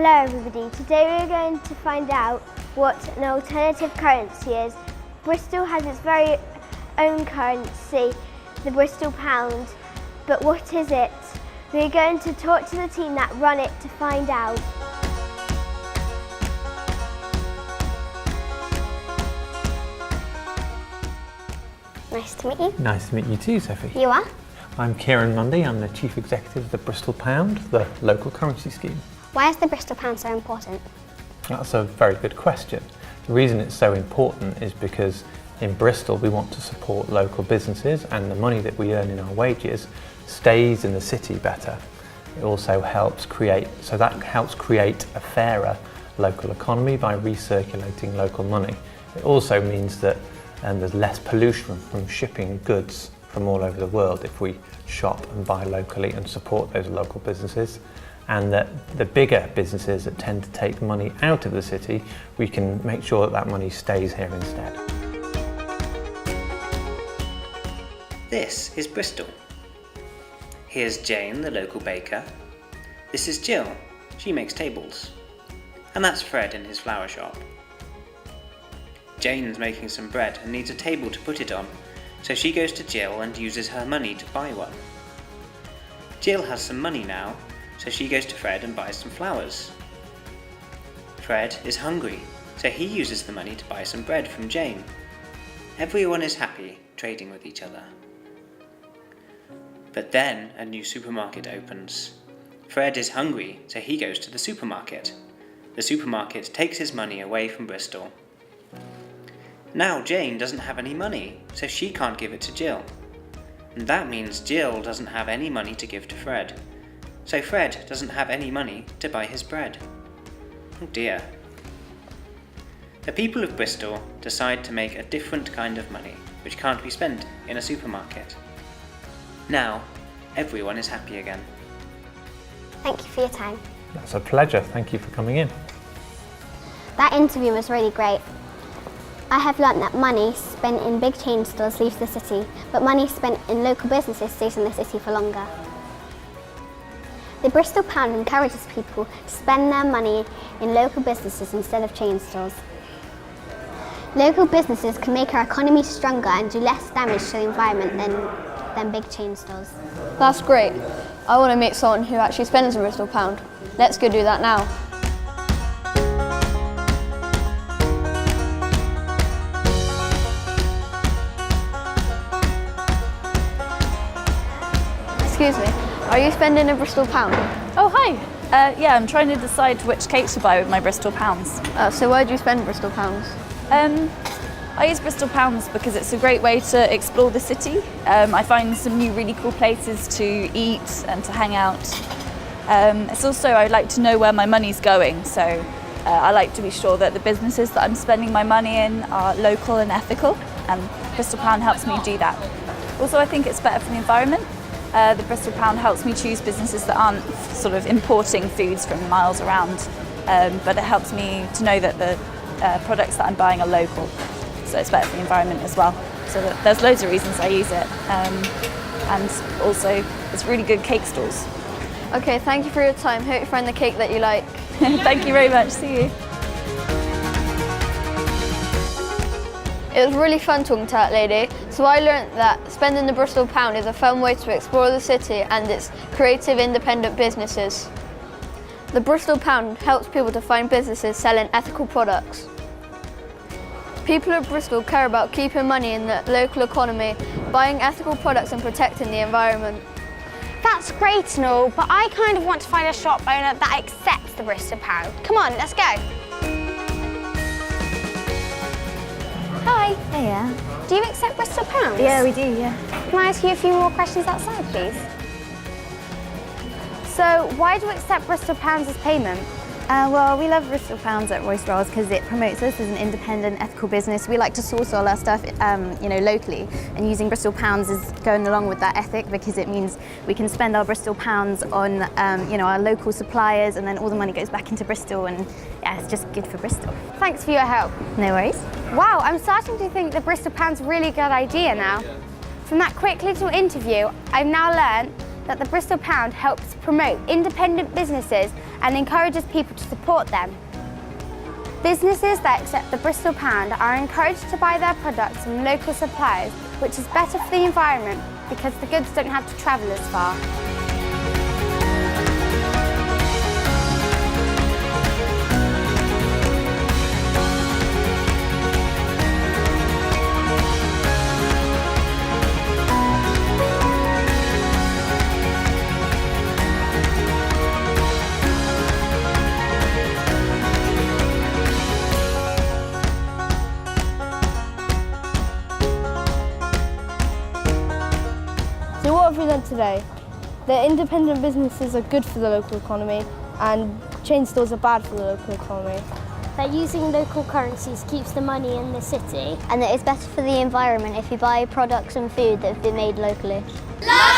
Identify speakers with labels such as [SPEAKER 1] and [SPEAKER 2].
[SPEAKER 1] Hello everybody, today we're going to find out what an alternative currency is. Bristol has its very own currency, the Bristol pound, but what is it? We're going to talk to the team that run it to find out. Nice to meet you.
[SPEAKER 2] Nice to meet you too, Sophie.
[SPEAKER 1] You are?
[SPEAKER 2] I'm Kieran Mundy, I'm the Chief Executive of the Bristol Pound, the local currency scheme.
[SPEAKER 1] Why is the Bristol pound so important?
[SPEAKER 2] That's a very good question. The reason it's so important is because in Bristol we want to support local businesses, and the money that we earn in our wages stays in the city better. It also helps create a fairer local economy by recirculating local money. It also means that there's less pollution from shipping goods from all over the world if we shop and buy locally and support those local businesses, and that the bigger businesses that tend to take money out of the city, we can make sure that that money stays here instead.
[SPEAKER 3] This is Bristol. Here's Jane, the local baker. This is Jill, she makes tables. And that's Fred in his flower shop. Jane's making some bread and needs a table to put it on, so she goes to Jill and uses her money to buy one. Jill has some money now, so she goes to Fred and buys some flowers. Fred is hungry, so he uses the money to buy some bread from Jane. Everyone is happy, trading with each other. But then a new supermarket opens. Fred is hungry, so he goes to the supermarket. The supermarket takes his money away from Bristol. Now Jane doesn't have any money, so she can't give it to Jill. And that means Jill doesn't have any money to give to Fred. So Fred doesn't have any money to buy his bread. Oh dear. The people of Bristol decide to make a different kind of money, which can't be spent in a supermarket. Now, everyone is happy again.
[SPEAKER 1] Thank you for your time.
[SPEAKER 2] That's a pleasure, thank you for coming in.
[SPEAKER 1] That interview was really great. I have learnt that money spent in big chain stores leaves the city, but money spent in local businesses stays in the city for longer. The Bristol Pound encourages people to spend their money in local businesses instead of chain stores. Local businesses can make our economy stronger and do less damage to the environment than big chain stores.
[SPEAKER 4] That's great. I want to meet someone who actually spends a Bristol pound. Let's go do that now. Excuse me, are you spending a Bristol pound?
[SPEAKER 5] Oh, hi. Yeah, I'm trying to decide which cake to buy with my Bristol pounds.
[SPEAKER 4] So why do you spend Bristol pounds?
[SPEAKER 5] I use Bristol pounds because it's a great way to explore the city. I find some new really cool places to eat and to hang out. It's also, I like to know where my money's going, so I like to be sure that the businesses that I'm spending my money in are local and ethical, and Bristol pound helps me do that. Also, I think it's better for the environment. The Bristol pound helps me choose businesses that aren't sort of importing foods from miles around, but it helps me to know that the products that I'm buying are local, so it's better for the environment as well. So there's loads of reasons I use it, and also it's really good cake stalls.
[SPEAKER 4] Okay, thank you for your time. Hope you find the cake that you like.
[SPEAKER 5] Thank you very much. See you.
[SPEAKER 4] It was really fun talking to that lady, so I learnt that spending the Bristol pound is a fun way to explore the city and its creative independent businesses. The Bristol pound helps people to find businesses selling ethical products. People of Bristol care about keeping money in the local economy, buying ethical products and protecting the environment.
[SPEAKER 6] That's great and all, but I kind of want to find a shop owner that accepts the Bristol pound. Come on, let's go. Hi.
[SPEAKER 7] Hiya.
[SPEAKER 6] Do you accept Bristol pounds?
[SPEAKER 7] Yeah, we do, yeah.
[SPEAKER 6] Can I ask you a few more questions outside, please? So, why do you accept Bristol pounds as payment?
[SPEAKER 7] Well, we love Bristol Pounds at Royce Rolls because it promotes us as an independent, ethical business. We like to source all our stuff, locally, and using Bristol Pounds is going along with that ethic because it means we can spend our Bristol Pounds on, our local suppliers, and then all the money goes back into Bristol, and yeah, it's just good for Bristol.
[SPEAKER 6] Thanks for your help.
[SPEAKER 7] No worries.
[SPEAKER 6] Wow, I'm starting to think the Bristol pound's a really good idea now. From that quick little interview, I've now learned that the Bristol pound helps promote independent businesses and encourages people to support them. Businesses that accept the Bristol pound are encouraged to buy their products from local suppliers, which is better for the environment because the goods don't have to travel as far.
[SPEAKER 8] So what have we learned today? That independent businesses are good for the local economy and chain stores are bad for the local economy.
[SPEAKER 1] That using local currencies keeps the money in the city.
[SPEAKER 9] And that it's better for the environment if you buy products and food that have been made locally.
[SPEAKER 6] Love